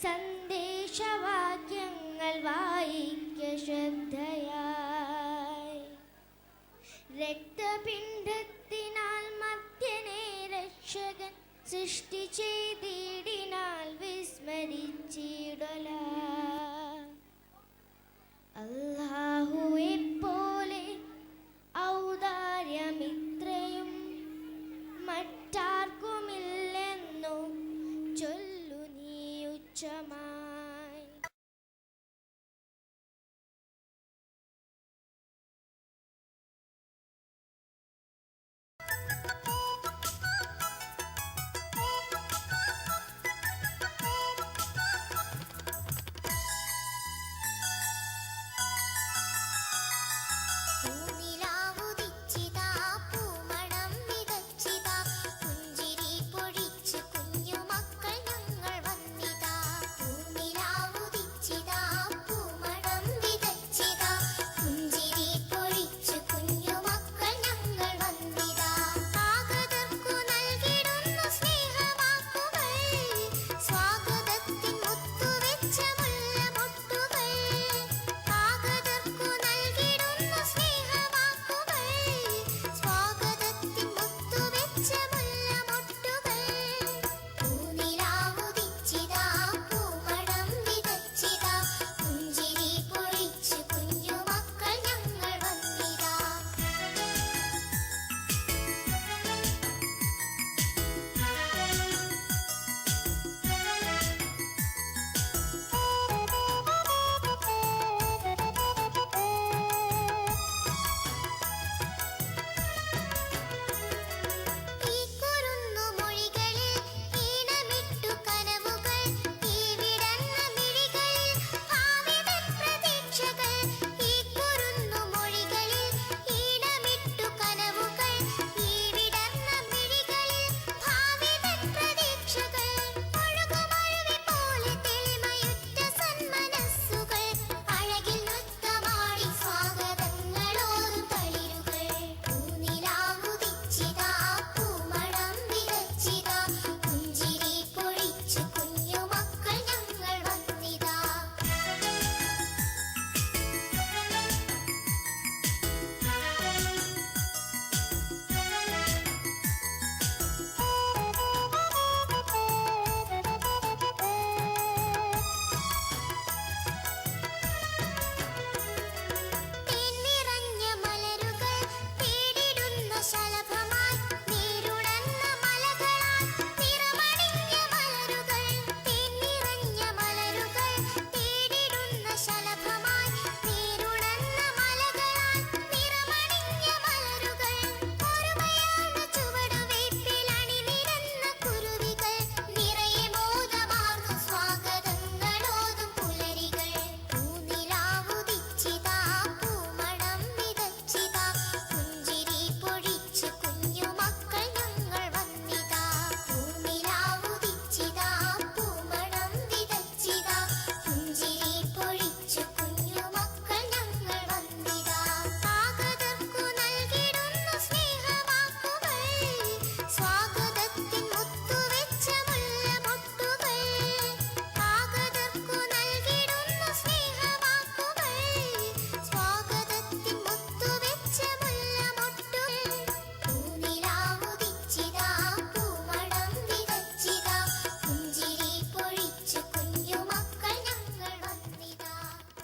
സന്ദേശവാക്യങ്ങൾ വായിക്ക ശ്രദ്ധയായി. രക്തപിണ്ഡത്തിനാൽ മധ്യനെ രക്ഷകൻ സൃഷ്ടി ചെയ്തിടിനാൽ വിസ്മരിച്ചിടല. അല്ലാഹുവെ പോലെ ഔദാര്യമിത്രയും മറ്റാർക്കുമില്ലെന്നു ചൊല്ലു നീ ഉച്ചമായി.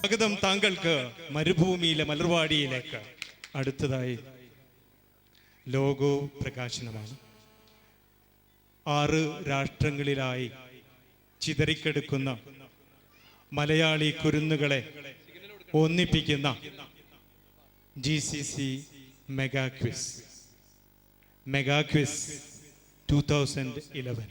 സ്വാഗതം താങ്കൾക്ക് മരുഭൂമിയിലെ മലർവാടിയിലേക്ക്. അടുത്തതായി ലോഗോ പ്രകാശനമാണ്. 6 രാഷ്ട്രങ്ങളിലായി ചിതറിക്കെടുക്കുന്ന മലയാളി കുരുന്നുകളെ ഒന്നിപ്പിക്കുന്ന GCC മെഗാ ക്വിസ് 2011.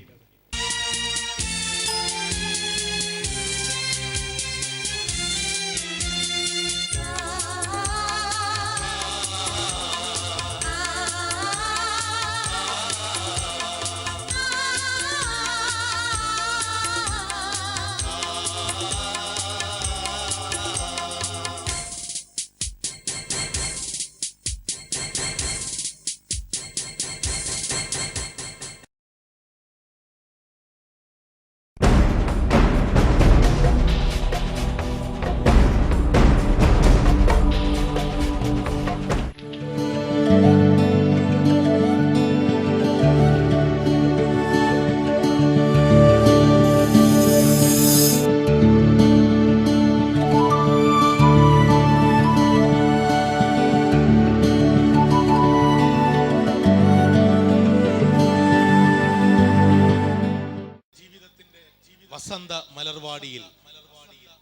വസന്ത മലർവാടിയിൽ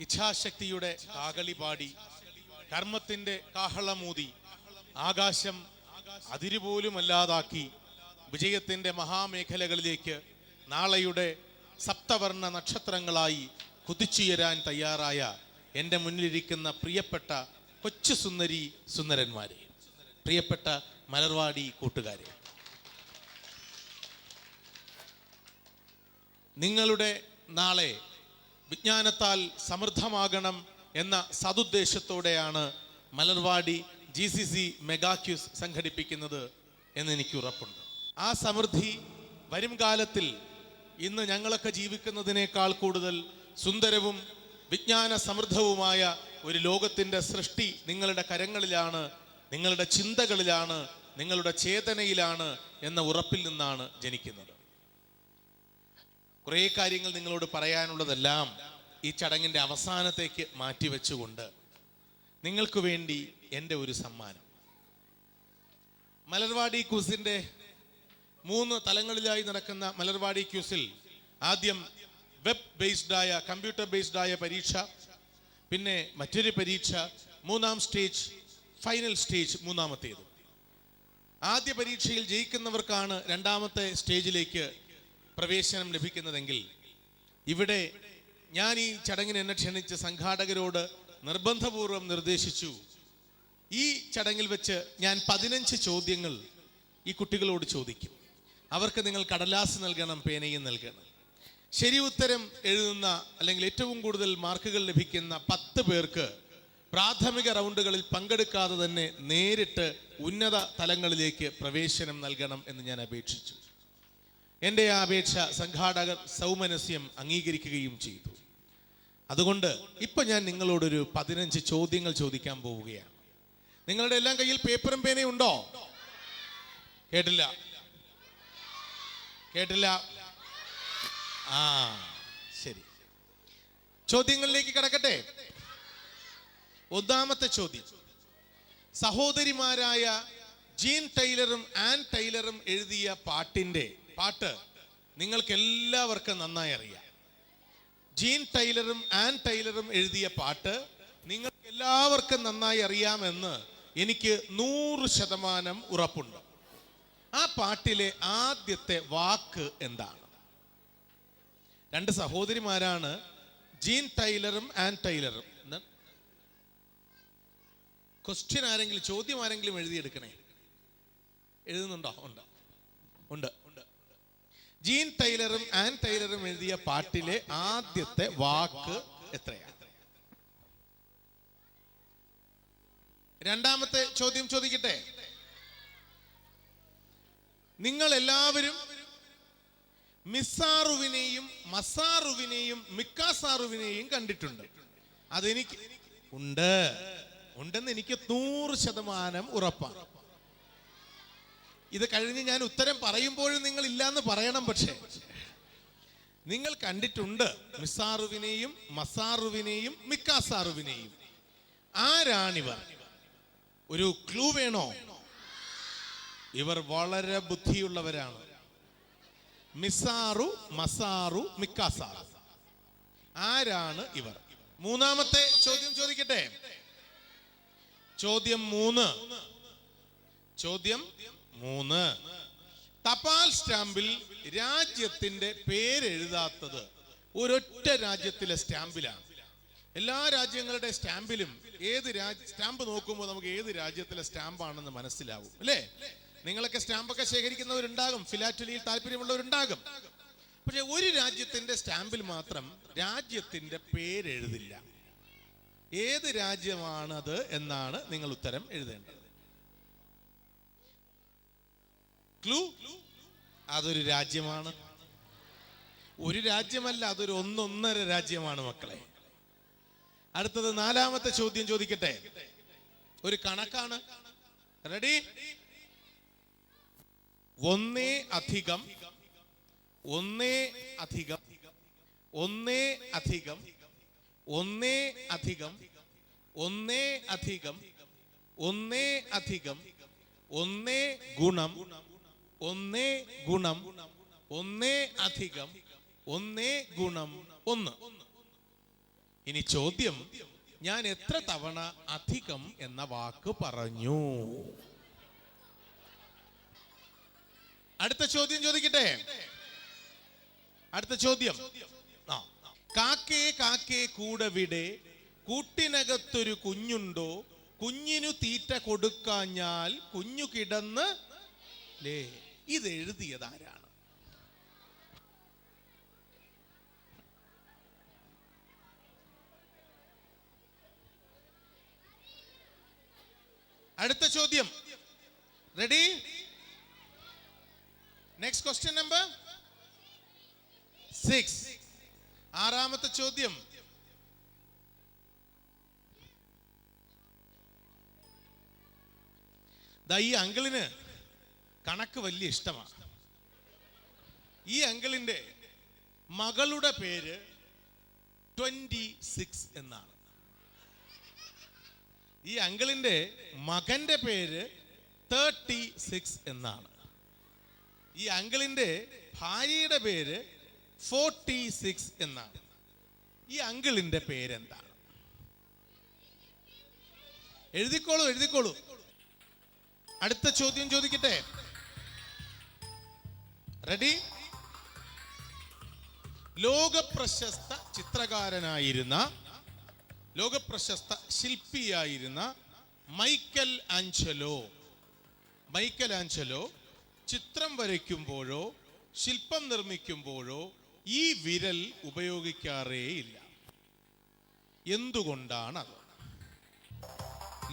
ഇച്ഛാശക്തിയുടെ കാകളി പാടി കർമ്മത്തിന്റെ കാഹളമൂതി ആകാശം അതിരുപോലുമല്ലാതാക്കി വിജയത്തിന്റെ മഹാമേഖലകളിലേക്ക് നാളെയുടെ സപ്തവർണ്ണ നക്ഷത്രങ്ങളായി കുതിച്ചുയരാൻ തയ്യാറായ എൻ്റെ മുന്നിലിരിക്കുന്ന പ്രിയപ്പെട്ട കൊച്ചു സുന്ദരി സുന്ദരന്മാരെ, പ്രിയപ്പെട്ട മലർവാടി കൂട്ടുകാരെ, നിങ്ങളുടെ നാളെ വിജ്ഞാനത്താൽ സമൃദ്ധമാകണം എന്ന സതുദ്ദേശത്തോടെയാണ് മലർവാടി GCC മെഗാ ക്യൂസ് സംഘടിപ്പിക്കുന്നത് എന്നെനിക്ക് ഉറപ്പുണ്ട്. ആ സമൃദ്ധി വരും കാലത്തിൽ ഇന്ന് ഞങ്ങളൊക്കെ ജീവിക്കുന്നതിനേക്കാൾ കൂടുതൽ സുന്ദരവും വിജ്ഞാന സമൃദ്ധവുമായ ഒരു ലോകത്തിൻ്റെ സൃഷ്ടി നിങ്ങളുടെ കരങ്ങളിലാണ്, നിങ്ങളുടെ ചിന്തകളിലാണ്, നിങ്ങളുടെ ചേതനയിലാണ് എന്ന ഉറപ്പിൽ നിന്നാണ് ജനിക്കുന്നത്. കുറേ കാര്യങ്ങൾ നിങ്ങളോട് പറയാനുള്ളതെല്ലാം ഈ ചടങ്ങിൻ്റെ അവസാനത്തേക്ക് മാറ്റിവെച്ചുകൊണ്ട് നിങ്ങൾക്ക് വേണ്ടി എൻ്റെ ഒരു സമ്മാനം. മലർവാടി ക്യൂസിൻ്റെ 3 തലങ്ങളിലായി നടക്കുന്ന മലർവാടി ക്യൂസിൽ ആദ്യം വെബ് ബേസ്ഡായ കമ്പ്യൂട്ടർ ബേസ്ഡായ പരീക്ഷ, പിന്നെ മറ്റൊരു പരീക്ഷ, 3-ാം സ്റ്റേജ്, ഫൈനൽ സ്റ്റേജ് 3-ാമത്തേത്. ആദ്യ പരീക്ഷയിൽ ജയിക്കുന്നവർക്കാണ് 2-ാമത്തെ സ്റ്റേജിലേക്ക് പ്രവേശനം ലഭിക്കുന്നതെങ്കിൽ ഇവിടെ ഞാൻ ഈ ചടങ്ങിന് എന്നെ ക്ഷണിച്ച സംഘാടകരോട് നിർബന്ധപൂർവം നിർദ്ദേശിച്ചു, ഈ ചടങ്ങിൽ വെച്ച് ഞാൻ 15 ചോദ്യങ്ങൾ ഈ കുട്ടികളോട് ചോദിക്കും. അവർക്ക് നിങ്ങൾ കടലാസ് നൽകണം, പേനയും നൽകണം. ശരി ഉത്തരം എഴുതുന്ന അല്ലെങ്കിൽ ഏറ്റവും കൂടുതൽ മാർക്കുകൾ ലഭിക്കുന്ന 10 പേർക്ക് പ്രാഥമിക റൗണ്ടുകളിൽ പങ്കെടുക്കാതെ തന്നെ നേരിട്ട് ഉന്നത തലങ്ങളിലേക്ക് പ്രവേശനം നൽകണം എന്ന് ഞാൻ അപേക്ഷിച്ചു. എൻ്റെ ആ അപേക്ഷ സംഘാടകർ സൗമനസ്യം അംഗീകരിക്കുകയും ചെയ്തു. അതുകൊണ്ട് ഇപ്പൊ ഞാൻ നിങ്ങളോടൊരു 15 ചോദ്യങ്ങൾ ചോദിക്കാൻ പോവുകയാണ്. നിങ്ങളുടെ എല്ലാം കയ്യിൽ പേപ്പറും പേനയും ഉണ്ടോ? കേട്ടില്ല. ആ ശരി, ചോദ്യങ്ങളിലേക്ക് കടക്കട്ടെ. 1-ാമത്തെ ചോദ്യം, സഹോദരിമാരായ ജീൻ ടൈലറും ആൻ ടൈലറും എഴുതിയ പാട്ട് നിങ്ങൾക്ക് എല്ലാവർക്കും നന്നായി അറിയാം. ജീൻ ടൈലറും ആൻ ടൈലറും എഴുതിയ പാട്ട് നിങ്ങൾക്ക് എല്ലാവർക്കും നന്നായി അറിയാമെന്ന് എനിക്ക് 100% ഉറപ്പുണ്ട്. ആ പാട്ടിലെ ആദ്യത്തെ വാക്ക് എന്താണ്? 2 സഹോദരിമാരാണ്, ജീൻ ടൈലറും ആൻ ടൈലറും. ക്വസ്റ്റ്യൻ ആരെങ്കിലും, ചോദ്യം ആരെങ്കിലും എഴുതിയെടുക്കണേ. എഴുതുന്നുണ്ടോ? ഉണ്ട്. ജീൻ ടൈലറും ആൻ ടൈലറും എഴുതിയ പാട്ടിലെ ആദ്യത്തെ വാക്ക് എത്രയാണ്? 2-ാമത്തെ ചോദ്യം ചോദിക്കട്ടെ. നിങ്ങൾ എല്ലാവരും മിസാറുവിനെയും മസാറുവിനെയും മിക്കാസാറുവിനെയും കണ്ടിട്ടുണ്ട്. അതെനിക്ക് ഉണ്ടെന്ന് എനിക്ക് 100% ഉറപ്പാണ്. ഇത് കഴിഞ്ഞ് ഞാൻ ഉത്തരം പറയുമ്പോഴും നിങ്ങൾ ഇല്ലാന്ന് പറയണം. പക്ഷേ നിങ്ങൾ കണ്ടിട്ടുണ്ട് മിസാറുവിനെയും മസാറുവിനെയും മിക്കാസാറുവിനെയും. ആരാണിവർ? ഒരു ക്ലൂ വേണോ? ഇവർ വളരെ ബുദ്ധിയുള്ളവരാണ്. മിസാറു, മസാറു, മിക്കാസാറു. ആരാണ് ഇവർ? 3-ാമത്തെ ചോദ്യം ചോദിക്കട്ടെ. ചോദ്യം 3. തപാൽ സ്റ്റാമ്പിൽ രാജ്യത്തിന്റെ പേരെഴുതാത്തത് ഒരൊറ്റ രാജ്യത്തിലെ സ്റ്റാമ്പിലാണ്. എല്ലാ രാജ്യങ്ങളുടെ സ്റ്റാമ്പിലും സ്റ്റാമ്പ് നോക്കുമ്പോൾ നമുക്ക് ഏത് രാജ്യത്തിലെ സ്റ്റാമ്പാണെന്ന് മനസ്സിലാവും, അല്ലേ? നിങ്ങളൊക്കെ സ്റ്റാമ്പൊക്കെ ശേഖരിക്കുന്നവരുണ്ടാകും, ഫിലാറ്റലിയിൽ താല്പര്യമുള്ളവരുണ്ടാകും. പക്ഷെ ഒരു രാജ്യത്തിന്റെ സ്റ്റാമ്പിൽ മാത്രം രാജ്യത്തിന്റെ പേരെഴുതില്ല. ഏത് രാജ്യമാണത് എന്നാണ് നിങ്ങൾ ഉത്തരം എഴുതേണ്ടത്. ക്ലൂ, അതൊരു രാജ്യമാണ്. ഒരു രാജ്യമല്ല, അതൊരു 1.5 രാജ്യമാണ് മക്കളെ. അടുത്തത് 4-ാമത്തെ ചോദ്യം ചോദിക്കട്ടെ. ഒരു കണക്കാണ്. റെഡി? 1 അധികം 1 അധികം 1 അധികം 1 അധികം 1 അധികം 1 അധികം 1 ഗുണം 1 ഗുണം 1 അധികം 1 ഗുണം 1. ഇനി ചോദ്യം, ഞാൻ എത്ര തവണ അധികം എന്ന വാക്ക് പറഞ്ഞു? അടുത്ത ചോദ്യം ചോദിക്കട്ടെ. അടുത്ത ചോദ്യം, കാക്കേ കാക്കേ കൂടവിടെ, കൂട്ടിനകത്തൊരു കുഞ്ഞുണ്ടോ, കുഞ്ഞിനു തീറ്റ കൊടുക്കാഞ്ഞാൽ കുഞ്ഞു കിടന്ന് ലേ. ഇത് എഴുതിയതാരാണ്? അടുത്ത ചോദ്യം, റെഡി? Next question number 6. ആറാമത്തെ ചോദ്യം, ഈ അങ്കിളിന് കണക്ക് വലിയ ഇഷ്ടമാണ്. ഈ അങ്കിളിന്റെ മകളുടെ പേര് 26 എന്നാണ്. ഈ അങ്കിളിന്റെ മകന്റെ പേര് 36 എന്നാണ്. ഈ അങ്കിളിന്റെ ഭാര്യയുടെ പേര് 46 എന്നാണ്. ഈ അങ്കിളിന്റെ പേരെന്താണ്? എഴുതിക്കോളൂ, എഴുതിക്കോളൂ. അടുത്ത ചോദ്യം ചോദിക്കട്ടെ. റെഡി? ലോകപ്രശസ്ത ചിത്രകാരനായിരുന്ന, ലോകപ്രശസ്ത ശില്പിയായിരുന്ന മൈക്കൽ ആഞ്ചലോ ചിത്രം വരയ്ക്കുമ്പോഴോ ശില്പം നിർമ്മിക്കുമ്പോഴോ ഈ വിരൽ ഉപയോഗിക്കാറേയില്ല. എന്തുകൊണ്ടാണത്?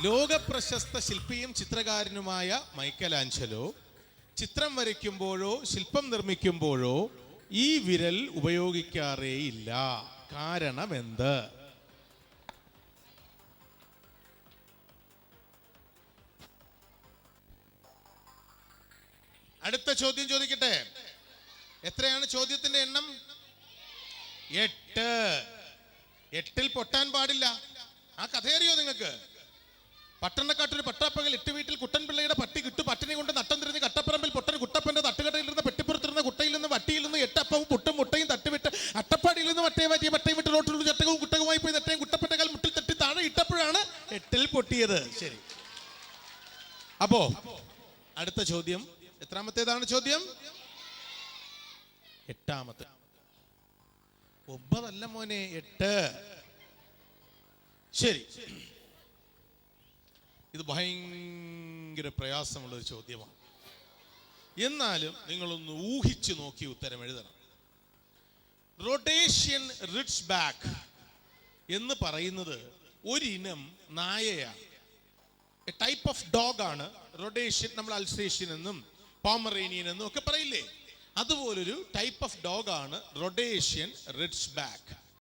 ലോകപ്രശസ്ത ശില്പിയും ചിത്രകാരനുമായ മൈക്കൽ ആഞ്ചലോ ചിത്രം വരയ്ക്കുമ്പോഴോ ശില്പം നിർമ്മിക്കുമ്പോഴോ ഈ വിരൽ ഉപയോഗിക്കാറേയില്ല. കാരണം എന്ത്? അടുത്ത ചോദ്യം ചോദിക്കട്ടെ. എത്രയാണ് ചോദ്യത്തിന്റെ എണ്ണം? 8. 8ൽ പൊട്ടാൻ പാടില്ല. ആ കഥ അറിയോ നിങ്ങൾക്ക്? പട്ടണക്കാട്ടൊരു പട്ടാപ്പകൽ 8 വീട്ടിൽ കുട്ടൻപിള്ളയുടെ പട്ടി കിട്ടു പട്ടിനെ കൊണ്ട് നട്ടം തിരിഞ്ഞ് കട്ടപ്പറമ്പിൽ പൊട്ടൻ കുട്ടപ്പന്റെ തട്ടുകടയിലിരുന്ന പെട്ടിപ്പുറത്തിരുന്ന കുട്ടയിൽ നിന്ന് വട്ടിയിൽ നിന്ന് 8 അപ്പവും പുട്ടും മുട്ടയും തട്ടിവിട്ട് അട്ടപ്പാടിയിൽ നിന്ന് വട്ടയെ മാറ്റി വട്ടയും വിട്ട് റോട്ടിലുള്ള ചട്ടകവും കുട്ടകവുമായി പോയി നെട്ടയും കുട്ടപ്പറ്റകാൽ മുട്ടിൽ തട്ടി താഴെ ഇട്ടപ്പോഴാണ് 8ൽ പൊട്ടിയത്. ശരി. അപ്പോ അടുത്ത ചോദ്യം എത്രാമത്തേതാണ്? ചോദ്യം 8. 9 അല്ല മോനെ, 8. ശരി. ഇത് ഭയങ്കര പ്രയാസമുള്ളൊരു ചോദ്യമാണ്. എന്നാലും നിങ്ങളൊന്ന് ഊഹിച്ചു നോക്കി ഉത്തരം എഴുതണം. റൊഡേഷ്യൻ റിച്ച് ബാക്ക് എന്ന് പറയുന്നത് ഒരിനം നായയാണ്. ടൈപ്പ് ഓഫ് ഡോഗ് ആണ് റൊഡേഷ്യൻ. നമ്മൾ അൽസേഷ്യൻ എന്നും പോമറേനിയൻ എന്നും ഒക്കെ പറയില്ലേ, അതുപോലൊരു ടൈപ്പ് ഓഫ് ഡോഗ് ആണ് റൊഡേഷ്യൻ റിച്ച് ബാക്ക്.